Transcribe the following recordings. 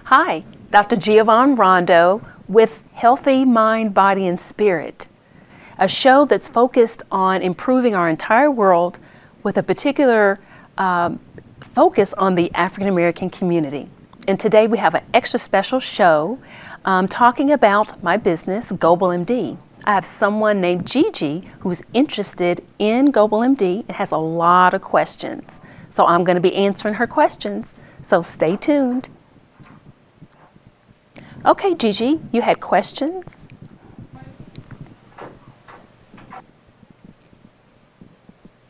Hi, Dr. Giavonne Rondo with Healthy Mind, Body, and Spirit, a show that's focused on improving our entire world with a particular focus on the African American community. And today we have an extra special show talking about my business, GObileMD. I have someone named Gigi who's interested in GObileMD and has a lot of questions. So I'm going to be answering her questions. So stay tuned. Okay, Gigi, you had questions?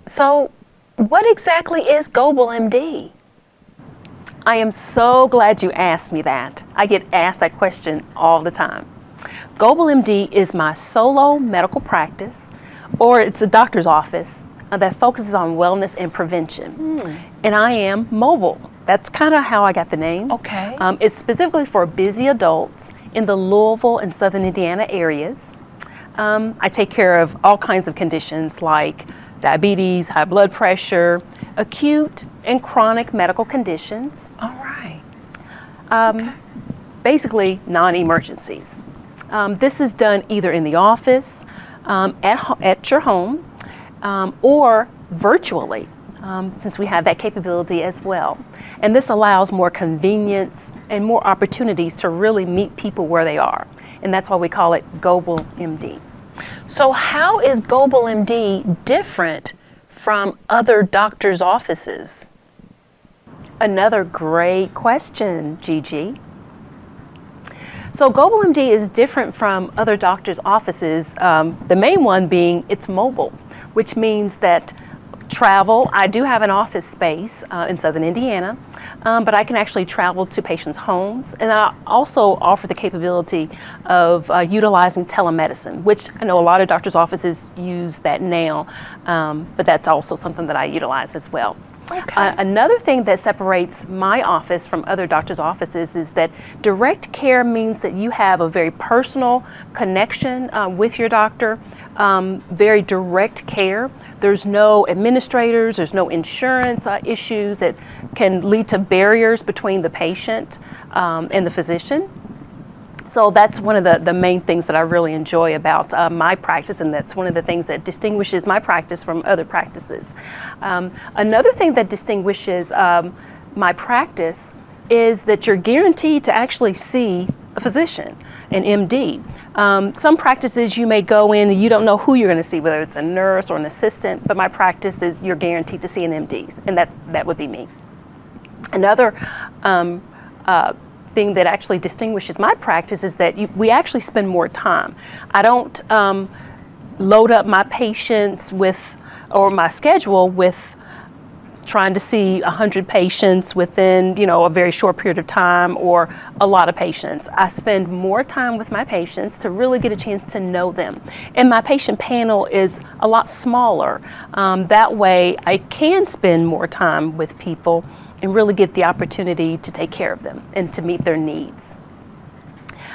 So what exactly is GObileMD? I am so glad you asked me that. I get asked that question all the time. GObileMD is my solo medical practice, or it's a doctor's office that focuses on wellness and prevention. And I am mobile. That's kind of how I got the name. Okay. It's specifically for busy adults in the Louisville and Southern Indiana areas. I take care of all kinds of conditions like diabetes, high blood pressure, acute and chronic medical conditions. All right. Okay. Basically non-emergencies. This is done either in the office, at your home, or virtually, since we have that capability as well. And this allows more convenience and more opportunities to really meet people where they are. And that's why we call it GObileMD. So how is GObileMD different from other doctors' offices? Another great question, Gigi. So GObileMD is different from other doctors' offices, the main one being it's mobile, which means that travel, I do have an office space in Southern Indiana, but I can actually travel to patients' homes, and I also offer the capability of utilizing telemedicine, which I know a lot of doctors' offices use that now, but that's also something that I utilize as well. Okay. Another thing that separates my office from other doctors' offices is that direct care means that you have a very personal connection with your doctor, very direct care. There's no administrators, there's no insurance issues that can lead to barriers between the patient and the physician. So that's one of the main things that I really enjoy about my practice, and that's one of the things that distinguishes my practice from other practices. Another thing that distinguishes my practice is that you're guaranteed to actually see a physician, an MD. Some practices you may go in and you don't know who you're going to see, whether it's a nurse or an assistant, but my practice is you're guaranteed to see an MD, and that would be me. Another thing that actually distinguishes my practice is that we actually spend more time. I don't load up my patients or my schedule with trying to see 100 patients within, a very short period of time or a lot of patients. I spend more time with my patients to really get a chance to know them. And my patient panel is a lot smaller. That way I can spend more time with people and really get the opportunity to take care of them and to meet their needs.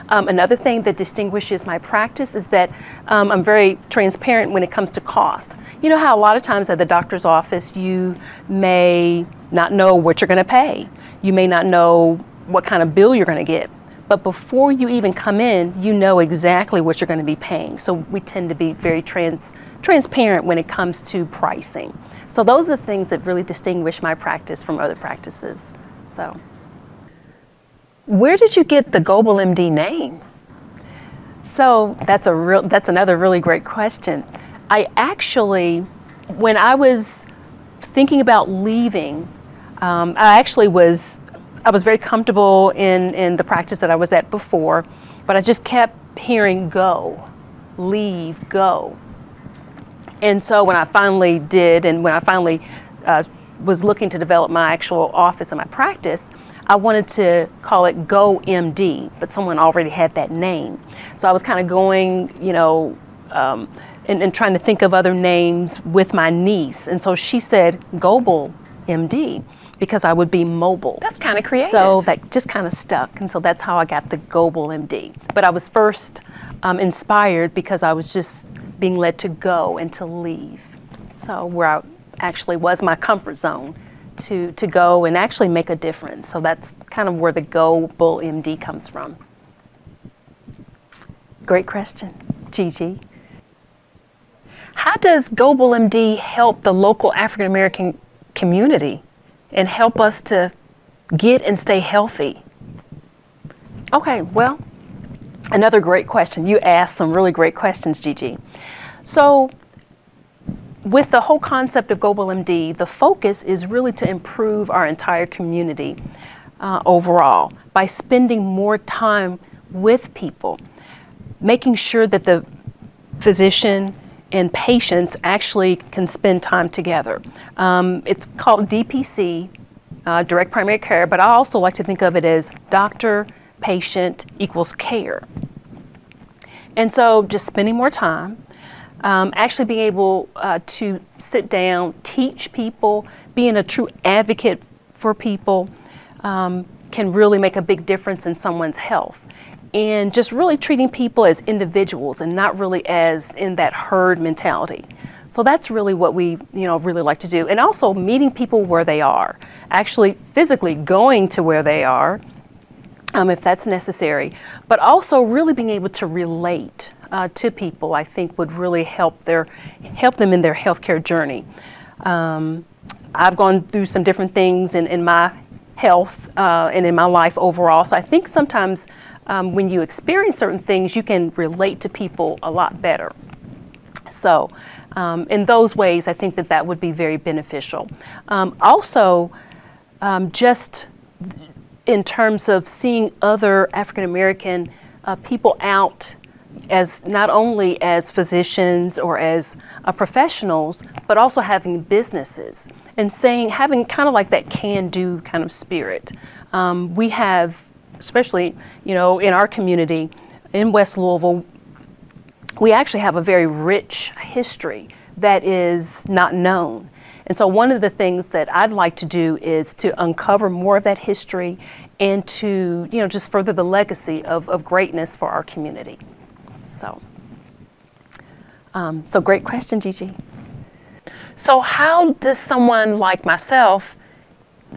Another thing that distinguishes my practice is that I'm very transparent when it comes to cost. You know how a lot of times at the doctor's office you may not know what you're going to pay. You may not know what kind of bill you're going to get. But before you even come in, you know exactly what you're going to be paying. So we tend to be very transparent when it comes to pricing. So those are the things that really distinguish my practice from other practices. So, where did you get the GObileMD name? So that's another really great question. I actually, when I was thinking about leaving, I was very comfortable in the practice that I was at before, but I just kept hearing go, leave, go. And so when I finally did, and when I finally was looking to develop my actual office and my practice, I wanted to call it GOMD, but someone already had that name. So I was kind of going, and trying to think of other names with my niece. And so she said GObileMD, because I would be mobile. That's kind of creative. So that just kind of stuck, and so that's how I got the GObileMD. But I was first inspired because I was just being led to go and to leave. So where I actually was my comfort zone to go and actually make a difference. So that's kind of where the GObileMD comes from. Great question, Gigi. How does GObileMD help the local African American community and help us to get and stay healthy? Okay, well, another great question. You asked some really great questions, Gigi. So with the whole concept of GObileMD, the focus is really to improve our entire community overall by spending more time with people, making sure that the physician and patients actually can spend time together. It's called DPC, direct primary care, but I also like to think of it as doctor, patient equals care. And so just spending more time, actually being able to sit down, teach people, being a true advocate for people can really make a big difference in someone's health. And just really treating people as individuals and not really as in that herd mentality. So that's really what we, really like to do. And also meeting people where they are, actually physically going to where they are, if that's necessary, but also really being able to relate to people, I think would really help them in their healthcare journey. I've gone through some different things in my health and in my life overall. So I think sometimes when you experience certain things, you can relate to people a lot better. So in those ways, I think that would be very beneficial. Also, just in terms of seeing other African American people out as not only as physicians or as professionals, but also having businesses and having kind of like that can-do kind of spirit. We have, especially, in our community in West Louisville, we actually have a very rich history that is not known. And so one of the things that I'd like to do is to uncover more of that history and to, just further the legacy of greatness for our community. So great question, Gigi. So how does someone like myself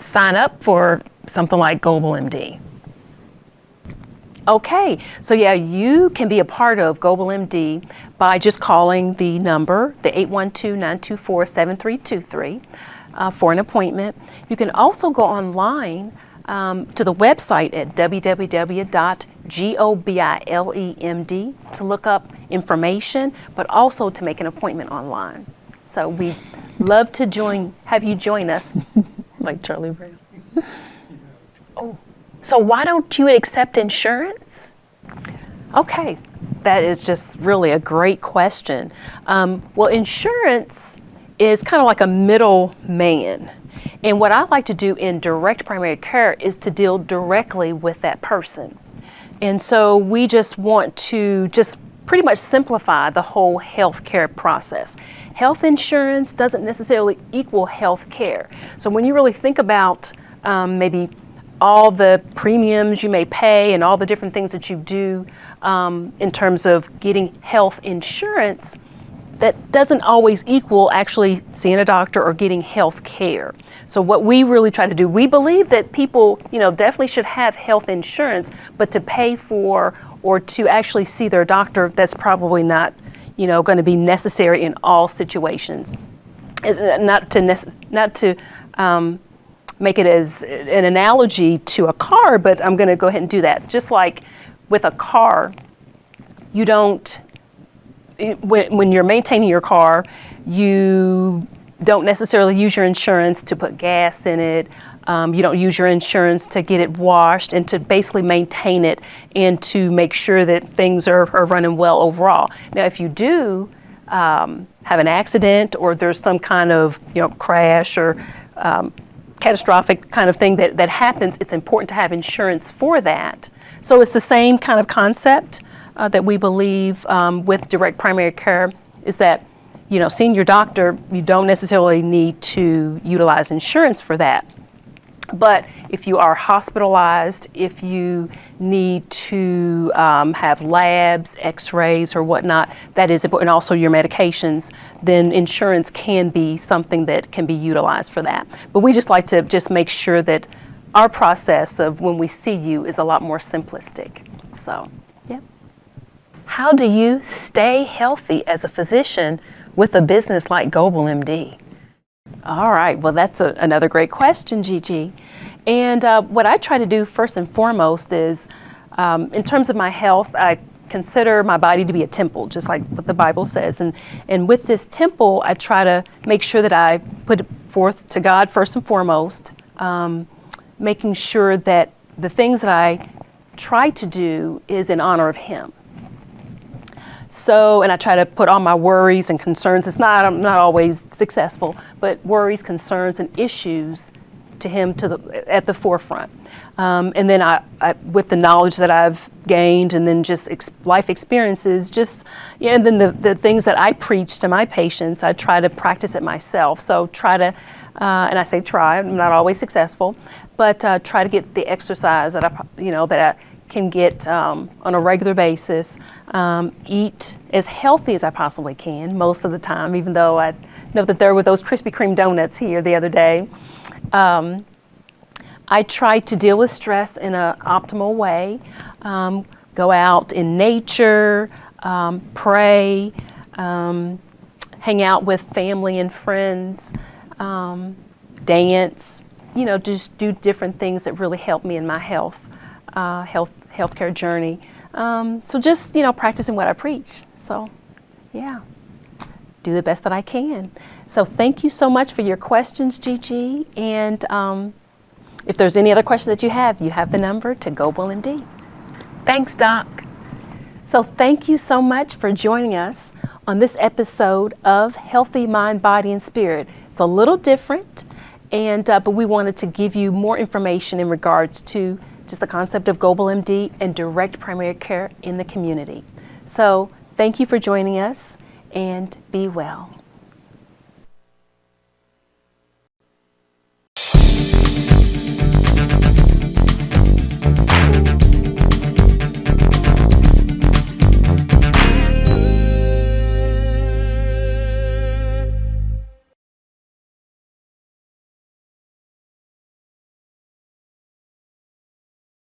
sign up for something like GObileMD? Okay, so yeah, you can be a part of GObileMD by just calling the number, the 812-924-7323 for an appointment. You can also go online to the website at www.GObileMD to look up information, but also to make an appointment online. So we'd love to have you join us. Like Charlie Brown. Oh. So why don't you accept insurance? Okay, that is just really a great question. Well, insurance is kind of like a middle man. And what I like to do in direct primary care is to deal directly with that person. And so we just want to just pretty much simplify the whole healthcare process. Health insurance doesn't necessarily equal health care. So when you really think about maybe all the premiums you may pay and all the different things that you do in terms of getting health insurance, that doesn't always equal actually seeing a doctor or getting health care. So what we really try to do, we believe that people, definitely should have health insurance, but to pay for or to actually see their doctor, that's probably not, going to be necessary in all situations. Not to make it as an analogy to a car, but I'm going to go ahead and do that. Just like with a car, you don't, when you're maintaining your car, you don't necessarily use your insurance to put gas in it. You don't use your insurance to get it washed and to basically maintain it and to make sure that things are running well overall. Now, if you do have an accident or there's some kind of crash or catastrophic kind of thing that happens, it's important to have insurance for that. So it's the same kind of concept that we believe with direct primary care is that, seeing your doctor, you don't necessarily need to utilize insurance for that. But if you are hospitalized, if you need to have labs, x-rays or whatnot, that is important, and also your medications, then insurance can be something that can be utilized for that. But we just like to just make sure that our process of when we see you is a lot more simplistic. So, yeah. How do you stay healthy as a physician with a business like GObileMD? All right, well, that's another great question, Gigi. And what I try to do first and foremost is, in terms of my health, I consider my body to be a temple, just like what the Bible says. And with this temple, I try to make sure that I put it forth to God first and foremost, making sure that the things that I try to do is in honor of Him. So, and I try to put all my worries and concerns, I'm not always successful, but worries, concerns, and issues to Him at the forefront. And then I, with the knowledge that I've gained and then just life experiences, and then the things that I preach to my patients, I try to practice it myself. So try to, and I say try, I'm not always successful, but try to get the exercise that I can get on a regular basis, eat as healthy as I possibly can most of the time, even though I know that there were those Krispy Kreme donuts here the other day. I try to deal with stress in an optimal way, go out in nature, pray, hang out with family and friends, dance, just do different things that really help me in my healthcare journey. So just, practicing what I preach. So, yeah, do the best that I can. So thank you so much for your questions, Gigi. And if there's any other question that you have the number to GObileMD. Thanks, Doc. So thank you so much for joining us on this episode of Healthy Mind, Body, and Spirit. It's a little different, but we wanted to give you more information in regards to just the concept of GObileMD and direct primary care in the community. So thank you for joining us, and be well.